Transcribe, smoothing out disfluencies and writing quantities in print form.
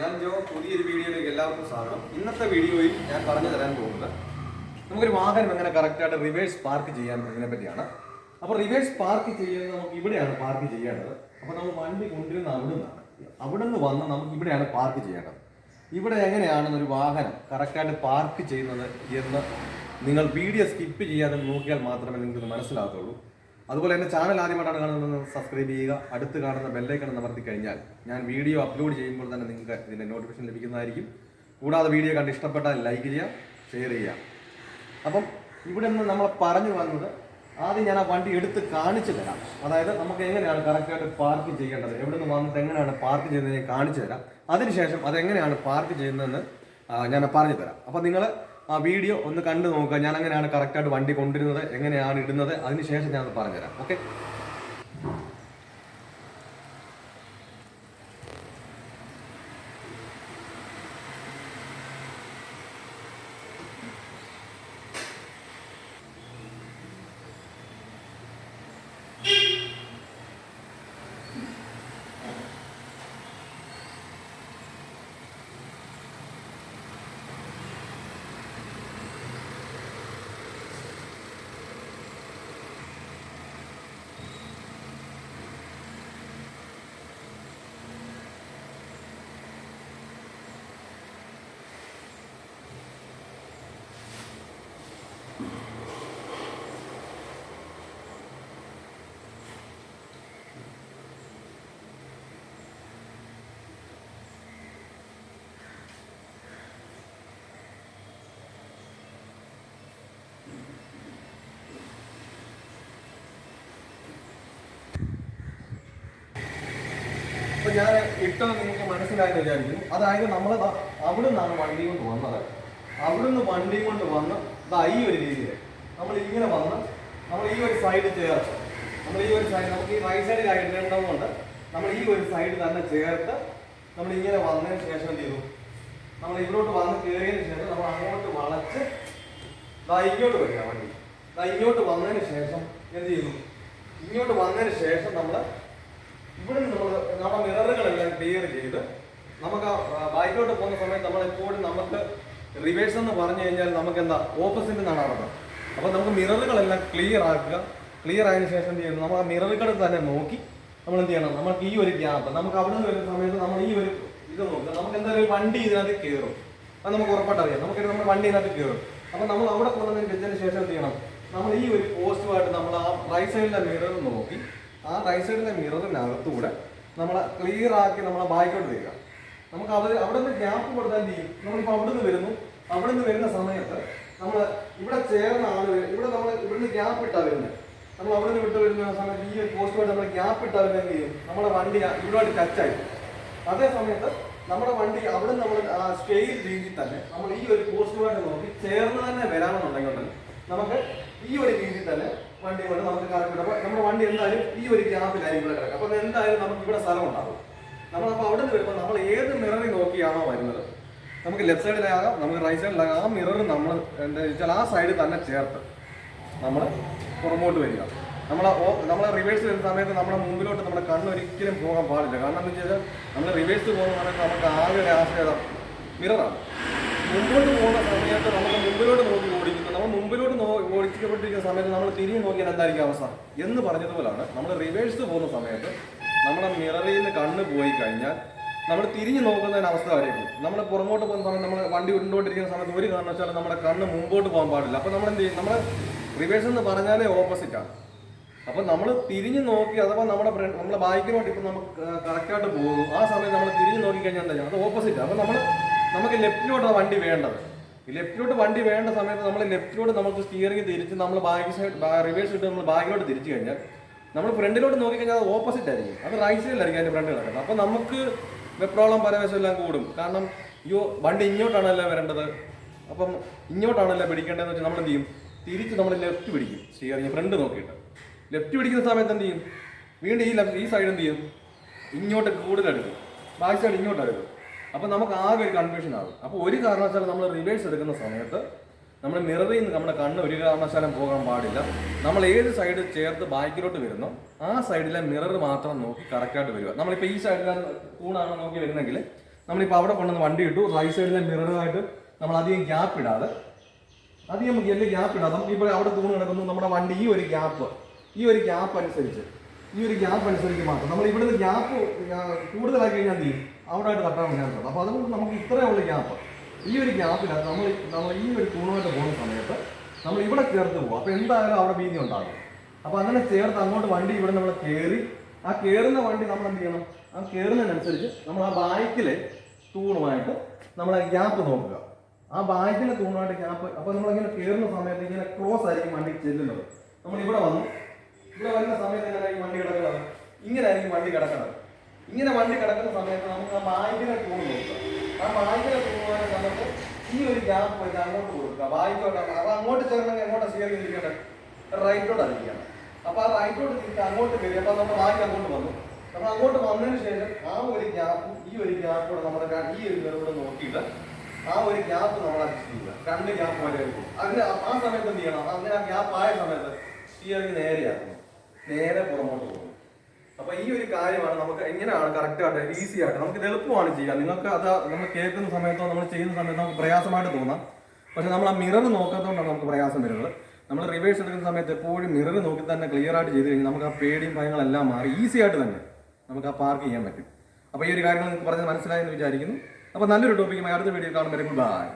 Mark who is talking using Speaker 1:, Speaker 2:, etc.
Speaker 1: ഞാൻ ജോ പുതിയൊരു വീഡിയോയിലേക്ക് എല്ലാവർക്കും സ്വാഗതം. ഇന്നത്തെ വീഡിയോയിൽ ഞാൻ പറഞ്ഞു തരാൻ പോകുന്നത് നമുക്കൊരു വാഹനം എങ്ങനെ കറക്റ്റായിട്ട് റിവേഴ്സ് പാർക്ക് ചെയ്യാൻ എന്നതിനെ പറ്റിയാണ്. അപ്പോൾ റിവേഴ്സ് പാർക്ക് ചെയ്യുന്നത് നമുക്ക് ഇവിടെയാണ് പാർക്ക് ചെയ്യേണ്ടത്. അപ്പോൾ നമ്മൾ വണ്ടി കൊണ്ടുവരുന്ന അവിടെ നിന്ന് വന്ന് നമുക്ക് ഇവിടെയാണ് പാർക്ക് ചെയ്യേണ്ടത്. ഇവിടെ എങ്ങനെയാണ് ഒരു വാഹനം കറക്റ്റായിട്ട് പാർക്ക് ചെയ്യുന്നത് എന്ന് നിങ്ങൾ വീഡിയോ സ്കിപ്പ് ചെയ്യാതെ നോക്കിയാൽ മാത്രമേ നിങ്ങൾക്ക് മനസ്സിലാകത്തുള്ളൂ. അതുപോലെ എൻ്റെ ചാനൽ ആദ്യമായിട്ടാണ് കാണുന്നത് സബ്സ്ക്രൈബ് ചെയ്യുക. അടുത്ത് കാണുന്ന ബെല്ലൈക്കൺ അമർത്തി കഴിഞ്ഞാൽ ഞാൻ വീഡിയോ അപ്ലോഡ് ചെയ്യുമ്പോൾ തന്നെ നിങ്ങൾക്ക് ഇതിൻ്റെ നോട്ടിഫിക്കേഷൻ ലഭിക്കുന്നതായിരിക്കും. കൂടാതെ വീഡിയോ കണ്ട് ഇഷ്ടപ്പെട്ടാൽ ലൈക്ക് ചെയ്യുക, ഷെയർ ചെയ്യുക. അപ്പം ഇവിടെ നിന്ന് നമ്മൾ പറഞ്ഞു വന്നത് ആദ്യം ഞാൻ ആ വണ്ടി എടുത്ത് കാണിച്ചു തരാം. അതായത് നമുക്ക് എങ്ങനെയാണ് കറക്റ്റായിട്ട് പാർക്ക് ചെയ്യേണ്ടത്, എവിടെ നിന്ന് വന്നിട്ട് എങ്ങനെയാണ് പാർക്ക് ചെയ്യുന്നത് ഞാൻ കാണിച്ചു തരാം. അതിനുശേഷം അതെങ്ങനെയാണ് പാർക്ക് ചെയ്യുന്നതെന്ന് ഞാൻ പറഞ്ഞു തരാം. അപ്പം നിങ്ങൾ ആ വീഡിയോ ഒന്ന് കണ്ടു നോക്കുക. ഞാൻ അങ്ങനെയാണ് കറക്റ്റായിട്ട് വണ്ടി കൊണ്ടുവരുന്നത്, എങ്ങനെയാണ് ഇടുന്നത്, അതിനുശേഷം ഞാൻ പറഞ്ഞുതരാം. ഓക്കെ. അപ്പോൾ ഞാൻ ഇട്ടത് നിങ്ങൾക്ക് മനസ്സിലായെന്ന് വിചാരിക്കുന്നു. അതായത് നമ്മൾ അവിടെ നിന്നാണ് വണ്ടി കൊണ്ട് വന്നത്. അവിടുന്ന് വണ്ടി കൊണ്ട് വന്ന് ഈ ഒരു രീതിയിൽ നമ്മൾ ഇങ്ങനെ വന്ന് നമ്മൾ ഈ ഒരു സൈഡ് ചേർത്ത് നമ്മൾ ഈ ഒരു സൈഡ് നമുക്ക് ഈ റൈറ്റ് സൈഡിൽ ആയിട്ടുള്ളതുകൊണ്ട് നമ്മൾ ഈ ഒരു സൈഡ് തന്നെ ചേർത്ത് നമ്മൾ ഇങ്ങനെ വന്നതിന് ശേഷം എന്ത് ചെയ്തു, നമ്മൾ ഇവിടോട്ട് വന്ന് കയറിയതിന് ശേഷം നമ്മൾ അങ്ങോട്ട് വളച്ച് ഇങ്ങോട്ട് വരിക. വണ്ടി ഇങ്ങോട്ട് വന്നതിന് ശേഷം എന്ത് ചെയ്തു, ഇങ്ങോട്ട് വന്നതിന് ശേഷം നമ്മൾ ഇവിടെ നമ്മുടെ മിററുകളെല്ലാം ക്ലിയർ ചെയ്ത് നമുക്ക് ബൈക്കോട്ട് പോകുന്ന സമയത്ത് നമ്മളെപ്പോഴും നമുക്ക് റിവേഴ്സ് എന്ന് പറഞ്ഞു കഴിഞ്ഞാൽ നമുക്ക് എന്താ ഓപ്പോസിറ്റ് നിന്നാണ് നടക്കുന്നത്. അപ്പോൾ നമുക്ക് മിററുകളെല്ലാം ക്ലിയർ ആക്കുക. ക്ലിയർ ആയതിനു ശേഷം എന്ത് ചെയ്യണം, നമ്മൾ ആ മിററുകൾ തന്നെ നോക്കി നമ്മൾ എന്ത് ചെയ്യണം, നമുക്ക് ഈ ഒരു ഗ്യാപ്പ് നമുക്ക് അവിടെ നിന്ന് വരുന്ന സമയത്ത് നമ്മൾ ഈ ഒരു ഇത് നോക്കുക. നമുക്ക് എന്തായാലും ഒരു വണ്ടി ഇതിനകത്ത് കയറും, അത് നമുക്ക് ഉറപ്പായിട്ടറിയാം. നമുക്ക് നമ്മുടെ വണ്ടി ഇതിനകത്ത് കയറും. അപ്പോൾ നമ്മൾ അവിടെ കൊണ്ടുവന്നതിന് വെച്ചതിന് ശേഷം എന്ത് ചെയ്യണം, നമ്മൾ ഈ ഒരു പോസ്റ്റുമായിട്ട് നമ്മൾ ആ റൈറ്റ് സൈഡിലെ മിറർ നോക്കി ആ റൈറ്റ് സൈഡിലെ മിററിനകത്തൂടെ നമ്മളെ ക്ലിയർ ആക്കി നമ്മളെ ബാക്കോട്ട് വരിക. നമുക്ക് അവിടെ നിന്ന് ഗ്യാപ്പ് കൊടുത്താൽ എന്ത് ചെയ്യും, നമ്മളിപ്പോൾ അവിടെ നിന്ന് വരുന്നു. അവിടെ നിന്ന് വരുന്ന സമയത്ത് നമ്മൾ ഇവിടെ ചേർന്ന ആള് ഇവിടെ നമ്മൾ ഇവിടുന്ന് ഗ്യാപ്പ് ഇട്ടാ വരുന്നത്. നമ്മൾ അവിടെ നിന്ന് വിട്ട് വരുന്ന സമയത്ത് ഈ ഒരു പോസ്റ്റുമായിട്ട് നമ്മൾ ഗ്യാപ്പ് ഇട്ടാ വരുന്നത് എന്ത് ചെയ്യും, നമ്മുടെ വണ്ടി ഇവിടെയായിട്ട് ടച്ചായി. അതേ സമയത്ത് നമ്മുടെ വണ്ടി അവിടെ നിന്ന് നമ്മൾ സ്കെയിൽ രീതിയിൽ തന്നെ നമ്മൾ ഈ ഒരു പോസ്റ്റുമായിട്ട് നോക്കി ചേർന്ന് തന്നെ വരാമെന്നുണ്ടെങ്കിൽ നമുക്ക് ഈ ഒരു രീതിയിൽ തന്നെ വണ്ടി കൊണ്ട് നമുക്ക് കറക്റ്റ്. അപ്പോൾ നമ്മുടെ വണ്ടി എന്തായാലും ഈ ഒരു ഗ്യാപ്പിലായിരിക്കും ഇവിടെ കിടക്കുക. അപ്പോൾ എന്തായാലും നമുക്ക് ഇവിടെ സ്ഥലം ഉണ്ടാകും. നമ്മളപ്പോൾ അവിടെ നിന്ന് വരുമ്പോൾ നമ്മൾ ഏത് മിററിൽ നോക്കിയാണോ വരുന്നത്, നമുക്ക് ലെഫ്റ്റ് സൈഡിലാകാം, നമുക്ക് റൈറ്റ് സൈഡിലാകാം, ആ മിറർ നമ്മൾ എന്താ വെച്ചാൽ ആ സൈഡിൽ തന്നെ ചേർത്ത് നമ്മൾ പുറമോട്ട് വരിക. നമ്മളെ റിവേഴ്സ് വരുന്ന സമയത്ത് നമ്മുടെ മുമ്പിലോട്ട് നമ്മുടെ കണ്ണൊരിക്കലും പോകാൻ പാടില്ല. കാരണം എന്താ വെച്ചാൽ നമ്മൾ റിവേഴ്സ് പോകുന്ന സമയത്ത് നമുക്ക് ആകെ ഒരു ആശ്രയത മിററാണ്. മുമ്പോട്ട് പോകുന്ന സമയത്ത് നമുക്ക് മുമ്പിലോട്ട് നോക്കി ഓടിക്കുന്നു. നമ്മൾ മുമ്പിലോട്ട് ഓടിക്കപ്പെട്ടിരിക്കുന്ന സമയത്ത് നമ്മൾ തിരിഞ്ഞ് നോക്കിയാൽ എന്തായിരിക്കും അവസ്ഥ എന്ന് പറഞ്ഞതുപോലാണ് നമ്മൾ റിവേഴ്സ് പോകുന്ന സമയത്ത് നമ്മുടെ മിററിൽ നിന്ന് കണ്ണ് പോയി കഴിഞ്ഞാൽ നമ്മൾ തിരിഞ്ഞ് നോക്കുന്നതിന് അവസ്ഥ വരെയും നമ്മൾ പുറമോട്ട് പോകുന്ന സമയത്ത് നമ്മൾ വണ്ടി ഉരുണ്ടോണ്ടിരിക്കുന്ന സമയത്ത് ഒരു കാരണവശാലും നമ്മുടെ കണ്ണ് മുമ്പോട്ട് പോകാൻ പാടില്ല. അപ്പോൾ നമ്മൾ എന്ത് ചെയ്യും, നമ്മൾ റിവേഴ്സ് എന്ന് പറഞ്ഞാലേ ഓപ്പോസിറ്റാണ്. അപ്പോൾ നമ്മൾ തിരിഞ്ഞ് നോക്കി അഥവാ നമ്മുടെ ബൈക്കിനോട്ട് ഇപ്പം നമുക്ക് കറക്റ്റായിട്ട് പോകുന്നു, ആ സമയത്ത് നമ്മൾ തിരിഞ്ഞ് നോക്കിക്കഴിഞ്ഞാൽ എന്താ ചെയ്യുക, അത് ഓപ്പോസിറ്റാണ്. അപ്പോൾ നമുക്ക് ലെഫ്റ്റിലോട്ടാണ് വണ്ടി വേണ്ടത്. ഈ ലെഫ്റ്റിലോട്ട് വണ്ടി വേണ്ട സമയത്ത് നമ്മൾ ലെഫ്റ്റിലോട്ട് നമുക്ക് സ്റ്റിയറിംഗ് തിരിച്ച് നമ്മൾ ബാക്ക് സൈഡ് റിവേഴ്സ് ഇട്ട് നമ്മൾ ബാക്കിലോട്ട് തിരിച്ചു കഴിഞ്ഞാൽ നമ്മൾ ഫ്രണ്ടിലോട്ട് നോക്കിക്കഴിഞ്ഞാൽ അത് ഓപ്പോസിറ്റ് ആയിരിക്കും, അത് റൈറ്റ് സൈഡിലായിരിക്കും അതിൻ്റെ ഫ്രണ്ട് കിടക്കുന്നത്. അപ്പോൾ നമുക്ക് വെപ്രോളം പരവേശം എല്ലാം കൂടും. കാരണം വണ്ടി ഇങ്ങോട്ടാണല്ലോ വരേണ്ടത്, അപ്പം ഇങ്ങോട്ടാണല്ലോ പിടിക്കേണ്ടതെന്ന് വെച്ചാൽ നമ്മൾ എന്ത് ചെയ്യും, തിരിച്ച് നമ്മൾ ലെഫ്റ്റ് പിടിക്കും. സ്റ്റിയറിംഗ് ഫ്രണ്ട് നോക്കിയിട്ട് ലെഫ്റ്റ് പിടിക്കുന്ന സമയത്ത് എന്ത് ചെയ്യും, വീണ്ടും ഈ സൈഡ് എന്ത് ചെയ്യും, ഇങ്ങോട്ട് കൂടുതലെടുക്കും, ബാക്ക് സൈഡ് ഇങ്ങോട്ടെടുക്കും. അപ്പോൾ നമുക്ക് ആകെ ഒരു കൺഫ്യൂഷൻ ആകും. അപ്പോൾ ഒരു കാരണവശാലും നമ്മൾ റിവേഴ്സ് എടുക്കുന്ന സമയത്ത് നമ്മൾ മിററിൽ നിന്ന് നമ്മുടെ കണ്ണ് ഒരു കാരണവശാലും പോകാൻ പാടില്ല. നമ്മൾ ഏത് സൈഡ് ചേർത്ത് ബാക്കിലോട്ട് വരുന്നോ ആ സൈഡിലെ മിറർ മാത്രം നോക്കി കറക്റ്റായിട്ട് വരിക. നമ്മളിപ്പോൾ ഈ സൈഡിലാണ് തൂണാണ് നോക്കി വരുന്നെങ്കിൽ നമ്മളിപ്പോൾ അവിടെ കൊണ്ടുവന്ന് വണ്ടി ഇട്ടു, റൈറ്റ് സൈഡിലെ മിററുമായിട്ട് നമ്മൾ അധികം ഗ്യാപ്പ് ഇടാതെ നമുക്കിപ്പോൾ അവിടെ തൂണ് കിടക്കുന്നു നമ്മുടെ വണ്ടി ഈ ഒരു ഗ്യാപ്പ് അനുസരിച്ച് മാത്രം നമ്മൾ ഇവിടുന്ന് ഗ്യാപ്പ് കൂടുതലാക്കി കഴിഞ്ഞാൽ എന്ത് ചെയ്യും, അവിടെ ആയിട്ട് തട്ടാൻ വേണ്ടി. അപ്പോൾ അതുകൊണ്ട് നമുക്ക് ഇത്രയുള്ള ഗ്യാപ്പ്, ഈ ഒരു ഗ്യാപ്പിനകത്ത് നമ്മൾ ഈ ഒരു തൂണുമായിട്ട് പോകുന്ന സമയത്ത് നമ്മൾ ഇവിടെ ചേർത്ത് പോകും. അപ്പോൾ എന്തായാലും അവിടെ വീതി ഉണ്ടാകും. അപ്പോൾ അങ്ങനെ ചേർത്ത് അങ്ങോട്ട് വണ്ടി ഇവിടെ നമ്മൾ കയറി, ആ കയറുന്ന വണ്ടി നമ്മൾ എന്ത് ചെയ്യണം, ആ കയറുന്നതിനനുസരിച്ച് നമ്മൾ ആ ബാക്കിലെ തൂണുമായിട്ട് നമ്മൾ ഗ്യാപ്പ് നോക്കുക. ആ ബാക്കിലെ തൂണുമായിട്ട് ഗ്യാപ്പ്. അപ്പോൾ നമ്മളിങ്ങനെ കയറുന്ന സമയത്ത് ഇങ്ങനെ ക്രോസ് ആയിരിക്കും വണ്ടി ചെല്ലുന്നത്. നമ്മൾ ഇവിടെ വരുന്ന സമയത്ത് എങ്ങനെയായിരിക്കും വണ്ടി കിടക്കുന്നത്, ഇങ്ങനെ ആയിരിക്കും വണ്ടി കിടക്കുന്നത്. ഇങ്ങനെ വണ്ടി കിടക്കുന്ന സമയത്ത് നമുക്ക് ആ ബാക്കിലെ തൂണ് നോക്കുക. ആ ബാക്കിലെ തൂണുമായിട്ട് നമുക്ക് ഈ ഒരു ഗ്യാപ്പ് വെച്ച് അങ്ങോട്ട് കൊടുക്കുക. ബാക്കിലോട്ട് അപ്പോൾ അങ്ങോട്ട് ചേർന്നെങ്കിൽ എങ്ങോട്ടാണ് സ്റ്റിയറിംഗ് ഇരിക്കേണ്ടത്, റൈറ്റോട്ട് ഇരിക്കണം. അപ്പോൾ ആ റൈറ്റോട്ട് തിരിച്ച് അങ്ങോട്ട് കയറി. അപ്പോൾ നമ്മൾ ബാക്കി അങ്ങോട്ട് വന്നു. അപ്പോൾ അങ്ങോട്ട് വന്നതിന് ശേഷം ആ ഒരു ഗ്യാപ്പും ഈ ഒരു ഗ്യാപ്പൂടെ നമ്മുടെ ഈ ഒരു കൂടെ നോക്കിയിട്ട് ആ ഒരു ഗ്യാപ്പ് നമ്മൾ അഡ്ജസ്റ്റ് ചെയ്യുക. 2 ഗ്യാപ്പ് വരെ എടുക്കും. അതിന് ആ സമയത്ത് എന്ത് ചെയ്യണം, അങ്ങനെ ആ ഗ്യാപ്പ് ആയ സമയത്ത് സ്റ്റിയറിംഗ് നേരെ പുറമോട്ട് പോകും. അപ്പോൾ ഈ ഒരു കാര്യമാണ് നമുക്ക് എങ്ങനെയാണ് കറക്റ്റായിട്ട് ഈസി ആയിട്ട് നമുക്ക് എളുപ്പമാണ് ചെയ്യാം. നിങ്ങൾക്ക് അത് നമ്മൾ കേൾക്കുന്ന സമയത്തോ നമ്മൾ ചെയ്യുന്ന സമയത്തോ നമുക്ക് പ്രയാസമായിട്ട് തോന്നാം. പക്ഷെ നമ്മൾ ആ മിറർ നോക്കാത്തതുകൊണ്ടാണ് നമുക്ക് പ്രയാസം വരുന്നത്. നമ്മൾ റിവേഴ്സ് എടുക്കുന്ന സമയത്ത് എപ്പോഴും മിറർ നോക്കി തന്നെ ക്ലിയർ ആയിട്ട് ചെയ്ത് കഴിഞ്ഞാൽ നമുക്ക് ആ പേടിയും ഭയങ്ങളെല്ലാം മാറി ഈസി ആയിട്ട് തന്നെ നമുക്ക് ആ പാർക്ക് ചെയ്യാൻ പറ്റും. അപ്പോൾ ഈ ഒരു കാര്യങ്ങൾ നിങ്ങൾക്ക് പറഞ്ഞത് മനസ്സിലായെന്ന് വിചാരിക്കുന്നു. അപ്പോൾ നല്ലൊരു ടോപ്പിക്കുമായി അടുത്ത വീഡിയോ കാണുമ്പോൾ ബൈ.